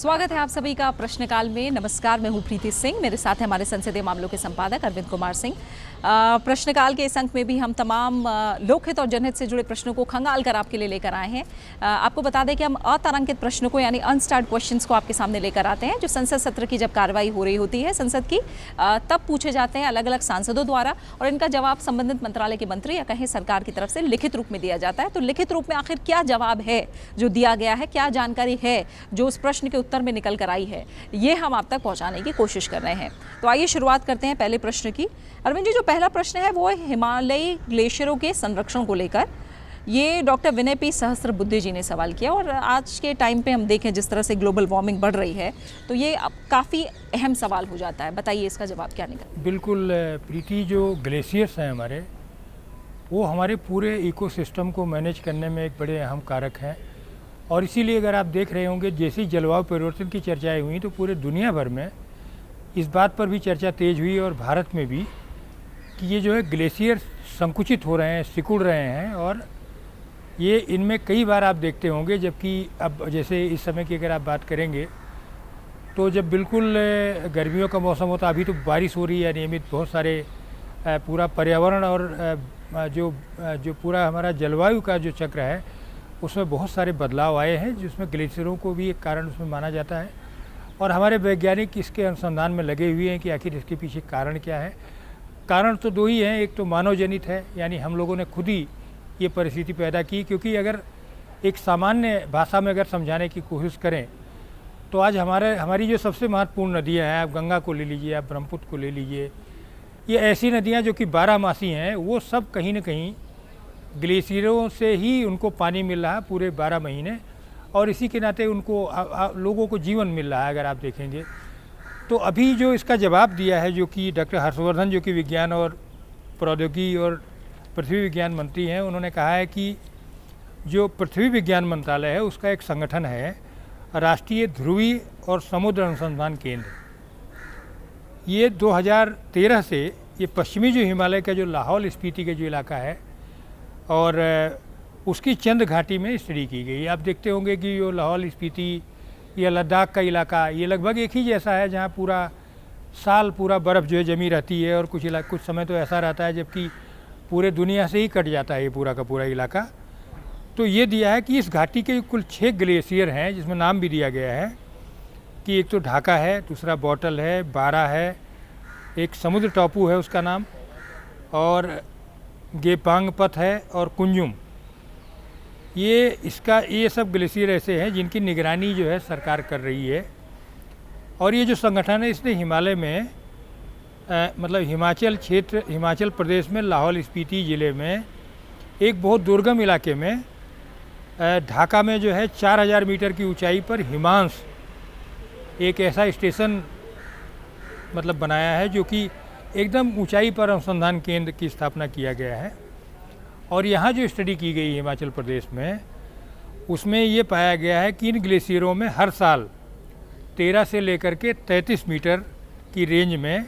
स्वागत है आप सभी का प्रश्नकाल में। नमस्कार, मैं हूं प्रीति सिंह। मेरे साथ है हमारे संसदीय मामलों के संपादक अरविंद कुमार सिंह। प्रश्नकाल के इस अंक में भी हम तमाम लोकहित और जनहित से जुड़े प्रश्नों को खंगाल कर आपके लिए लेकर आए हैं। आपको बता दें कि हम अतारांकित प्रश्नों को यानी अनस्टार्ड क्वेश्चंस को आपके सामने लेकर आते हैं, जो संसद सत्र की जब कार्रवाई हो रही होती है संसद की, तब पूछे जाते हैं अलग अलग सांसदों द्वारा, और इनका जवाब संबंधित मंत्रालय के मंत्री या कहीं सरकार की तरफ से लिखित रूप में दिया जाता है। तो लिखित रूप में आखिर क्या जवाब है जो दिया गया है, क्या जानकारी है जो उस प्रश्न के उत्तर में निकल कर आई है, ये हम आप तक पहुंचाने की कोशिश कर रहे हैं। तो आइए शुरुआत करते हैं पहले प्रश्न की। अरविंद जी, जो पहला प्रश्न है वो है हिमालयी ग्लेशियरों के संरक्षण को लेकर। ये डॉक्टर विनय पी सहस्त्रबुद्धे जी ने सवाल किया, और आज के टाइम पे हम देखें जिस तरह से ग्लोबल वार्मिंग बढ़ रही है, तो ये अब काफ़ी अहम सवाल हो जाता है। बताइए इसका जवाब क्या निकला। बिल्कुल प्रीति, जो ग्लेशियर्स हैं हमारे, वो हमारे पूरे इकोसिस्टम को मैनेज करने में एक बड़े अहम कारक हैं। और इसीलिए अगर आप देख रहे होंगे, जैसी जलवायु परिवर्तन की चर्चाएं हुई तो पूरे दुनिया भर में इस बात पर भी चर्चा तेज हुई, और भारत में भी, कि ये जो है ग्लेशियर संकुचित हो रहे हैं, सिकुड़ रहे हैं। और ये इनमें कई बार आप देखते होंगे, जबकि अब जैसे इस समय की अगर आप बात करेंगे तो जब बिल्कुल गर्मियों का मौसम होता, अभी तो बारिश हो रही है नियमित, बहुत सारे पूरा पर्यावरण और जो पूरा हमारा जलवायु का जो चक्र है उसमें बहुत सारे बदलाव आए हैं, जिसमें ग्लेशियरों को भी एक कारण उसमें माना जाता है। और हमारे वैज्ञानिक इसके अनुसंधान में लगे हुए हैं कि आखिर इसके पीछे कारण क्या है। कारण तो दो ही हैं, एक तो मानव जनित है, यानी हम लोगों ने खुद ही ये परिस्थिति पैदा की। क्योंकि अगर एक सामान्य भाषा में अगर समझाने की कोशिश करें तो आज हमारी जो सबसे महत्वपूर्ण नदियाँ हैं, आप गंगा को ले लीजिए, आप ब्रह्मपुत्र को ले लीजिए, ये ऐसी नदियाँ जो कि 12 मासी हैं, वो सब कहीं न कहीं ग्लेशियरों से ही उनको पानी मिल रहा है पूरे 12 महीने। और इसी के नाते उनको लोगों को जीवन मिल रहा है। अगर आप देखेंगे तो अभी जो इसका जवाब दिया है, जो कि डॉक्टर हर्षवर्धन, जो कि विज्ञान और प्रौद्योगिकी और पृथ्वी विज्ञान मंत्री हैं, उन्होंने कहा है कि जो पृथ्वी विज्ञान मंत्रालय है उसका एक संगठन है, राष्ट्रीय ध्रुवीय और समुद्र अनुसंधान केंद्र। ये 2013 से ये पश्चिमी जो हिमालय का जो लाहौल स्पीति का जो इलाका है और उसकी चंद घाटी में स्टडी की गई। आप देखते होंगे कि जो लाहौल स्पीति या लद्दाख का इलाका, ये लगभग एक ही जैसा है, जहाँ पूरा साल पूरा बर्फ़ जो है जमी रहती है, और कुछ समय तो ऐसा रहता है जबकि पूरे दुनिया से ही कट जाता है ये पूरा का पूरा इलाका। तो ये दिया है कि इस घाटी के कुल 6 ग्लेशियर हैं, जिसमें नाम भी दिया गया है कि एक तो ढाका है, दूसरा बॉटल है, बारा है, एक समुद्र टापू है उसका नाम, और गेपांगपत है, और कुंजुम। ये सब ग्लेशियर ऐसे हैं जिनकी निगरानी जो है सरकार कर रही है। और ये जो संगठन है, इसने हिमालय में मतलब हिमाचल प्रदेश में लाहौल स्पीति ज़िले में एक बहुत दुर्गम इलाके में ढाका में जो है 4000 मीटर की ऊंचाई पर हिमांश एक ऐसा स्टेशन मतलब बनाया है, जो कि एकदम ऊंचाई पर अनुसंधान केंद्र की स्थापना किया गया है। और यहाँ जो स्टडी की गई हिमाचल प्रदेश में, उसमें ये पाया गया है कि इन ग्लेशियरों में हर साल 13 से लेकर के 33 मीटर की रेंज में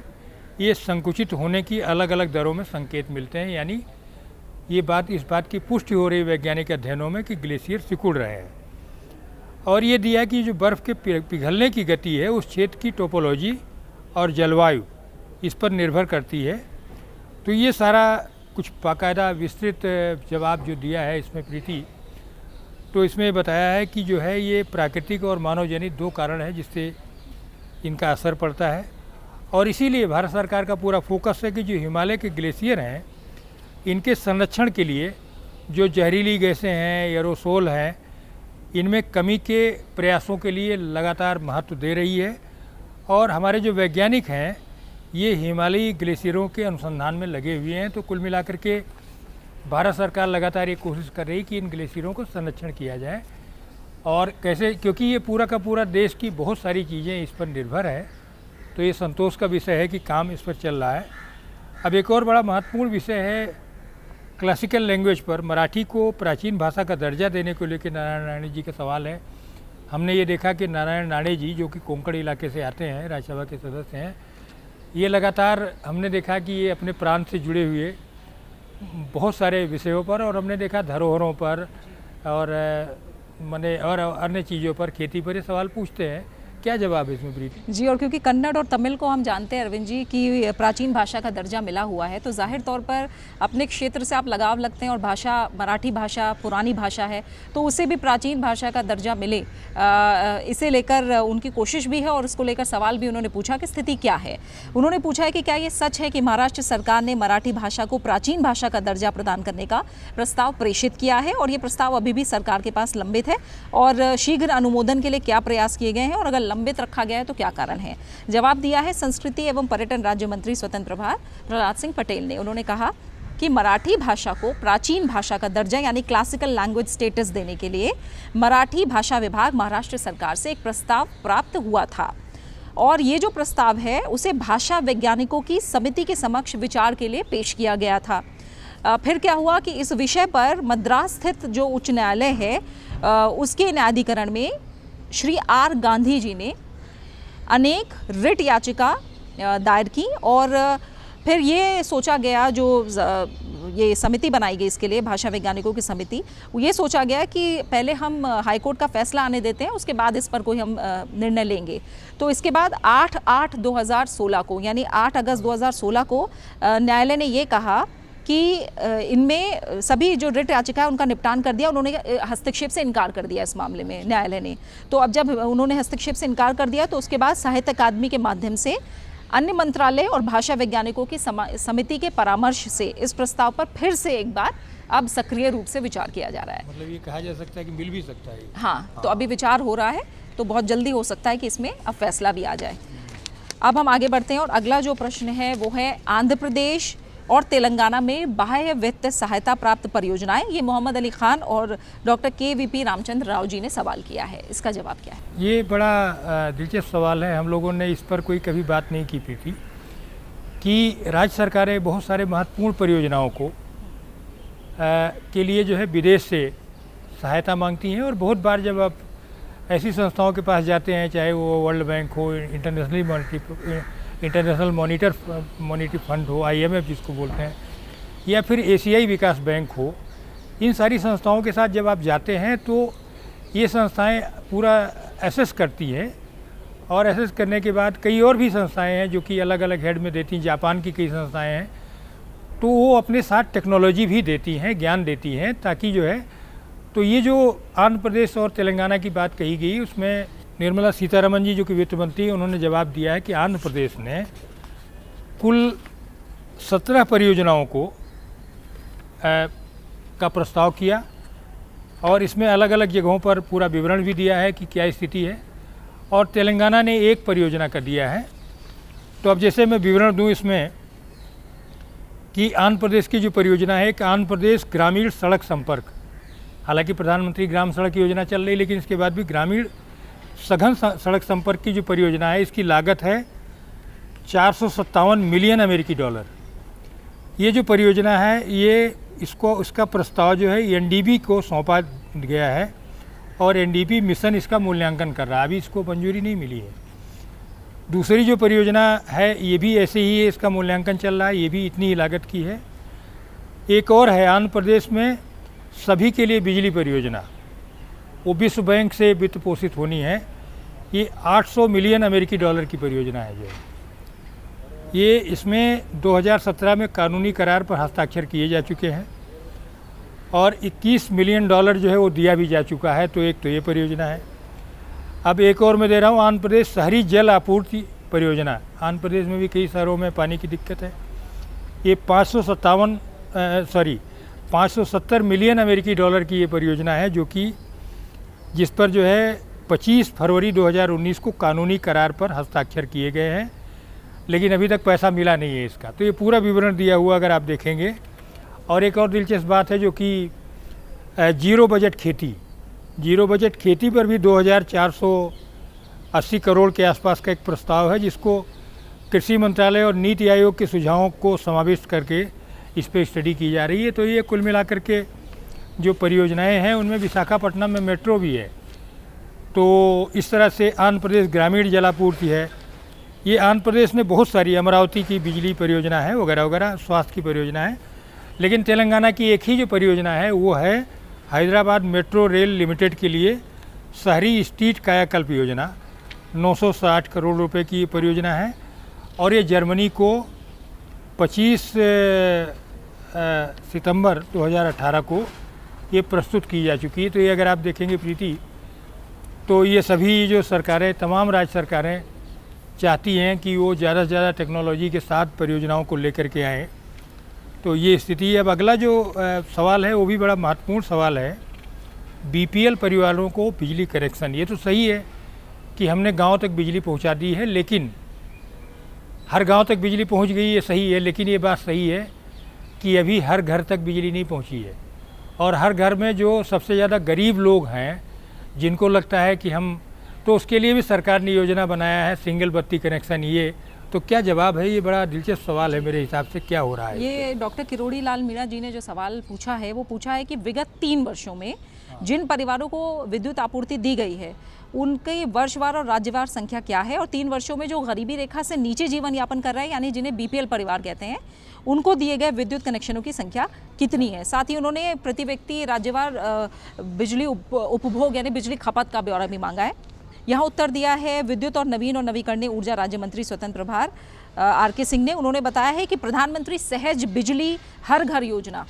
ये संकुचित होने की अलग अलग दरों में संकेत मिलते हैं। यानी इस बात की पुष्टि हो रही वैज्ञानिक अध्ययनों में कि ग्लेशियर सिकुड़ रहे हैं। और ये दिया कि जो बर्फ़ के पिघलने की गति है उस क्षेत्र की टोपोलॉजी और जलवायु इस पर निर्भर करती है। तो ये सारा कुछ बाकायदा विस्तृत जवाब जो दिया है इसमें प्रीति, तो इसमें बताया है कि जो है ये प्राकृतिक और मानव जनित 2 कारण हैं जिससे इनका असर पड़ता है। और इसीलिए भारत सरकार का पूरा फोकस है कि जो हिमालय के ग्लेशियर हैं, इनके संरक्षण के लिए जो जहरीली गैसें हैं, एरोसोल हैं, इनमें कमी के प्रयासों के लिए लगातार महत्व दे रही है। और हमारे जो वैज्ञानिक हैं, ये हिमालयी ग्लेशियरों के अनुसंधान में लगे हुए हैं। तो कुल मिलाकर के भारत सरकार लगातार ये कोशिश कर रही है कि इन ग्लेशियरों को संरक्षण किया जाए। और कैसे, क्योंकि ये पूरा का पूरा देश की बहुत सारी चीज़ें इस पर निर्भर है, तो ये संतोष का विषय है कि काम इस पर चल रहा है। अब एक और बड़ा महत्वपूर्ण विषय है क्लासिकल लैंग्वेज पर मराठी को प्राचीन भाषा का दर्जा देने को लेकर नारायण राणे जी का सवाल है। हमने ये देखा कि नारायण राणे जी, जो कि कोंकण इलाके से आते हैं, राज्यसभा के सदस्य हैं, ये लगातार हमने देखा कि ये अपने प्रांत से जुड़े हुए बहुत सारे विषयों पर, और हमने देखा धरोहरों पर और अन्य चीज़ों पर, खेती पर ये सवाल पूछते हैं। क्या जवाब है इसमें प्रीति? जी, और क्योंकि कन्नड़ और तमिल को हम जानते हैं अरविंद जी कि प्राचीन भाषा का दर्जा मिला हुआ है, तो जाहिर तौर पर अपने क्षेत्र से आप लगाव लगते हैं और भाषा मराठी भाषा पुरानी भाषा है, तो उसे भी प्राचीन भाषा का दर्जा मिले, इसे लेकर उनकी कोशिश भी है और इसको लेकर सवाल भी उन्होंने पूछा कि स्थिति क्या है। उन्होंने पूछा है कि क्या ये सच है कि महाराष्ट्र सरकार ने मराठी भाषा को प्राचीन भाषा का दर्जा प्रदान करने का प्रस्ताव प्रेषित किया है और ये प्रस्ताव अभी भी सरकार के पास लंबित है और शीघ्र अनुमोदन के लिए क्या प्रयास किए गए हैं और अगर लंबित रखा गया है तो क्या कारण है। जवाब दिया है संस्कृति एवं पर्यटन राज्य मंत्री स्वतंत्र प्रभार प्रहलाद सिंह पटेल ने। उन्होंने कहा कि मराठी भाषा को प्राचीन भाषा का दर्जा यानी क्लासिकल लैंग्वेज स्टेटस देने के लिए मराठी भाषा विभाग महाराष्ट्र सरकार से एक प्रस्ताव प्राप्त हुआ था और ये जो प्रस्ताव है उसे भाषा वैज्ञानिकों की समिति के समक्ष विचार के लिए पेश किया गया था। फिर क्या हुआ कि इस विषय पर मद्रास स्थित जो उच्च न्यायालय है उसके न्यायाधिकरण में श्री आर गांधी जी ने अनेक रिट याचिका दायर की और फिर ये सोचा गया, जो ये समिति बनाई गई इसके लिए भाषा वैज्ञानिकों की समिति, ये सोचा गया कि पहले हम हाईकोर्ट का फैसला आने देते हैं, उसके बाद इस पर कोई हम निर्णय लेंगे। तो इसके बाद 8/8/2016 को यानी 8 अगस्त 2016 को न्यायालय ने ये कहा कि इनमें सभी जो रिट याचिका है उनका निपटान कर दिया। उन्होंने हस्तक्षेप से इनकार कर दिया इस मामले में न्यायालय ने। तो अब जब उन्होंने हस्तक्षेप से इनकार कर दिया तो उसके बाद साहित्य अकादमी के माध्यम से अन्य मंत्रालय और भाषा वैज्ञानिकों की समिति के परामर्श से इस प्रस्ताव पर फिर से एक बार अब सक्रिय रूप से विचार किया जा रहा है। मतलब ये कहा जा सकता है कि मिल भी सकता है। हाँ, तो अभी विचार हो रहा है, तो बहुत जल्दी हो सकता है कि इसमें अब फैसला भी आ जाए। अब हम आगे बढ़ते हैं और अगला जो प्रश्न है वो है आंध्र प्रदेश और तेलंगाना में बाह्य वित्त सहायता प्राप्त परियोजनाएं। ये मोहम्मद अली खान और डॉक्टर KVP रामचंद्र राव जी ने सवाल किया है, इसका जवाब क्या है? ये बड़ा दिलचस्प सवाल है। हम लोगों ने इस पर कोई कभी बात नहीं की थी कि राज्य सरकारें बहुत सारे महत्वपूर्ण परियोजनाओं को के लिए जो है विदेश से सहायता मांगती हैं और बहुत बार जब आप ऐसी संस्थाओं के पास जाते हैं, चाहे वो वर्ल्ड बैंक हो, इंटरनेशनल मॉनिटरी फंड हो, IMF जिसको बोलते हैं, या फिर एशियाई विकास बैंक हो, इन सारी संस्थाओं के साथ जब आप जाते हैं तो ये संस्थाएं पूरा एसेस करती हैं और एसेस करने के बाद कई और भी संस्थाएं हैं जो कि अलग अलग हेड में देती हैं। जापान की कई संस्थाएं हैं, तो वो अपने साथ टेक्नोलॉजी भी देती हैं, ज्ञान देती हैं, ताकि जो है तो ये जो आंध्र प्रदेश और तेलंगाना की बात कही गई उसमें निर्मला सीतारमण जी जो कि वित्त मंत्री, उन्होंने जवाब दिया है कि आंध्र प्रदेश ने कुल 17 परियोजनाओं को का प्रस्ताव किया और इसमें अलग अलग जगहों पर पूरा विवरण भी दिया है कि क्या स्थिति है, और तेलंगाना ने एक परियोजना का दिया है। तो अब जैसे मैं विवरण दूं इसमें कि आंध्र प्रदेश की जो परियोजना है, कि आंध्र प्रदेश ग्रामीण सड़क संपर्क, हालांकि प्रधानमंत्री ग्राम सड़क योजना चल रही, लेकिन इसके बाद भी ग्रामीण सघन सड़क संपर्क की जो परियोजना है इसकी लागत है 457 मिलियन अमेरिकी डॉलर। ये जो परियोजना है ये इसका प्रस्ताव जो है NDB को सौंपा गया है और NDB मिशन इसका मूल्यांकन कर रहा है, अभी इसको मंजूरी नहीं मिली है। दूसरी जो परियोजना है ये भी ऐसे ही है, इसका मूल्यांकन चल रहा है, ये भी इतनी ही लागत की है। एक और है आंध्र प्रदेश में सभी के लिए बिजली परियोजना, वो विश्व बैंक से वित्त पोषित होनी है। ये 800 मिलियन अमेरिकी डॉलर की परियोजना है जो ये, इसमें 2017 में कानूनी करार पर हस्ताक्षर किए जा चुके हैं और 21 मिलियन डॉलर जो है वो दिया भी जा चुका है। तो एक तो ये परियोजना है। अब एक और मैं दे रहा हूँ, आंध्र प्रदेश शहरी जल आपूर्ति परियोजना। आंध्र प्रदेश में भी कई शहरों में पानी की दिक्कत है। ये 570 मिलियन अमेरिकी डॉलर की ये परियोजना है जो कि जिस पर जो है 25 फरवरी 2019 को कानूनी करार पर हस्ताक्षर किए गए हैं, लेकिन अभी तक पैसा मिला नहीं है इसका। तो ये पूरा विवरण दिया हुआ अगर आप देखेंगे। और एक और दिलचस्प बात है जो कि जीरो बजट खेती पर भी 2480 करोड़ के आसपास का एक प्रस्ताव है, जिसको कृषि मंत्रालय और नीति आयोग के सुझावों को समाविष्ट करके इस पर स्टडी की जा रही है। तो ये कुल मिलाकर के जो परियोजनाएं हैं उनमें विशाखापट्टनम में मेट्रो भी है। तो इस तरह से आंध्र प्रदेश ग्रामीण जलापूर्ति है। ये आंध्र प्रदेश में बहुत सारी, अमरावती की बिजली परियोजना है वगैरह वगैरह, स्वास्थ्य की परियोजना है। लेकिन तेलंगाना की एक ही जो परियोजना है वो है हैदराबाद मेट्रो रेल लिमिटेड के लिए शहरी स्ट्रीट कायाकल्प योजना। 960 करोड़ रुपए की ये परियोजना है और ये जर्मनी को 25 सितंबर 2018 को ये प्रस्तुत की जा चुकी है। तो ये अगर आप देखेंगे प्रीति, तो ये सभी जो सरकारें, तमाम राज्य सरकारें चाहती हैं कि वो ज़्यादा से ज़्यादा टेक्नोलॉजी के साथ परियोजनाओं को लेकर के आएँ। तो ये स्थिति है। अब अगला जो सवाल है वो भी बड़ा महत्वपूर्ण सवाल है, बीपीएल परिवारों को बिजली कनेक्शन। ये तो सही है कि हमने गांव तक बिजली पहुंचा दी है, लेकिन हर गांव तक बिजली पहुंच गई, ये सही है, लेकिन ये बात सही है कि अभी हर घर तक बिजली नहीं पहुंची है। और हर घर में जो सबसे ज़्यादा गरीब लोग हैं, जिनको लगता है कि हम, तो उसके लिए भी सरकार ने योजना बनाया है सिंगल बत्ती कनेक्शन। ये तो क्या जवाब है? ये बड़ा दिलचस्प सवाल है मेरे हिसाब से। क्या हो रहा है? ये डॉक्टर किरोड़ी लाल मीणा जी ने जो सवाल पूछा है वो पूछा है कि विगत 3 वर्षों में जिन परिवारों को विद्युत आपूर्ति दी गई है उनके वर्षवार और राज्यवार संख्या क्या है, और 3 वर्षों में जो गरीबी रेखा से नीचे जीवन यापन कर रहे हैं, यानी जिन्हें बीपीएल परिवार कहते हैं, उनको दिए गए विद्युत कनेक्शनों की संख्या कितनी है। साथ ही उन्होंने प्रति व्यक्ति राज्यवार बिजली उपभोग यानी बिजली खपत का ब्यौरा भी मांगा है। यहाँ उत्तर दिया है विद्युत और नवीन और नवीकरणीय ऊर्जा राज्य मंत्री स्वतंत्र प्रभार आर.के. सिंह ने। उन्होंने बताया है कि प्रधानमंत्री सहज बिजली हर घर योजना,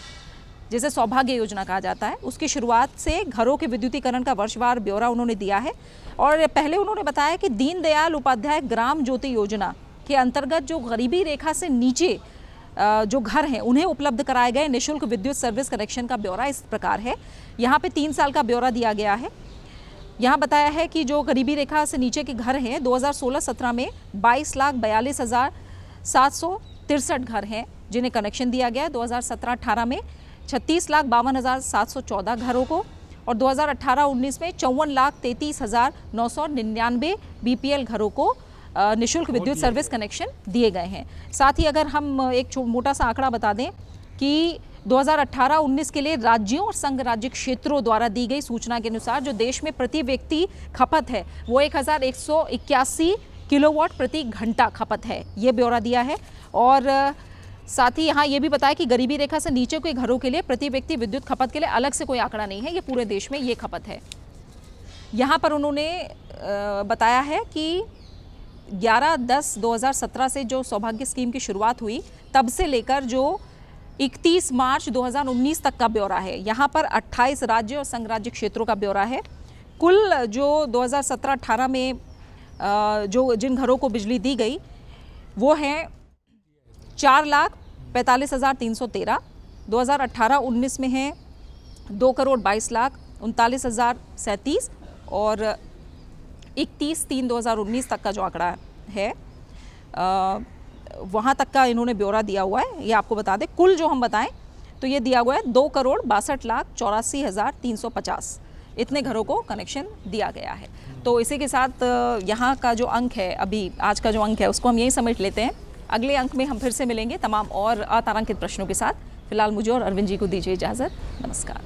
जिसे सौभाग्य योजना कहा जाता है, उसकी शुरुआत से घरों के विद्युतीकरण का वर्षवार ब्यौरा उन्होंने दिया है। और पहले उन्होंने बताया कि दीनदयाल उपाध्याय ग्राम ज्योति योजना के अंतर्गत जो गरीबी रेखा से नीचे जो घर हैं उन्हें उपलब्ध कराए गए निःशुल्क विद्युत सर्विस कनेक्शन का ब्यौरा इस प्रकार है। यहाँ पे 3 साल का ब्यौरा दिया गया है। यहाँ बताया है कि जो गरीबी रेखा से नीचे के घर हैं 2016-17 में 22,42,763 घर हैं जिन्हें कनेक्शन दिया गया। 2017-18 में 36,52,714 घरों को, और 2018-19 में 54,33,999 बीपीएल घरों को निःशुल्क विद्युत सर्विस कनेक्शन दिए गए हैं। साथ ही अगर हम एक मोटा सा आंकड़ा बता दें कि 2018-19 के लिए राज्यों और संघ राज्य क्षेत्रों द्वारा दी गई सूचना के अनुसार जो देश में प्रति व्यक्ति खपत है वो 1181 किलोवाट प्रति घंटा खपत है, ये ब्यौरा दिया है। और साथ ही यहाँ ये भी बताया कि गरीबी रेखा से नीचे के घरों के लिए प्रति व्यक्ति विद्युत खपत के लिए अलग से कोई आंकड़ा नहीं है, ये पूरे देश में ये खपत है। यहाँ पर उन्होंने बताया है कि 11/10/2017 से जो सौभाग्य स्कीम की शुरुआत हुई तब से लेकर जो 31 मार्च 2019 तक का ब्यौरा है। यहाँ पर 28 राज्य और संघ राज्य क्षेत्रों का ब्यौरा है। कुल जो 2017-18 में जो जिन घरों को बिजली दी गई वो हैं 4,45,313। 2018-19 में है 2,22,39,037 और 31/3/2019 तक का जो आंकड़ा है वहाँ तक का इन्होंने ब्यौरा दिया हुआ है। ये आपको बता दें, कुल जो हम बताएं तो ये दिया हुआ है 2,62,84,350 इतने घरों को कनेक्शन दिया गया है। तो इसी के साथ यहाँ का जो अंक है, अभी आज का जो अंक है उसको हम यही समेट लेते हैं। अगले अंक में हम फिर से मिलेंगे तमाम और अतारांकित प्रश्नों के साथ। फिलहाल मुझे और अरविंद जी को दीजिए इजाज़त। नमस्कार।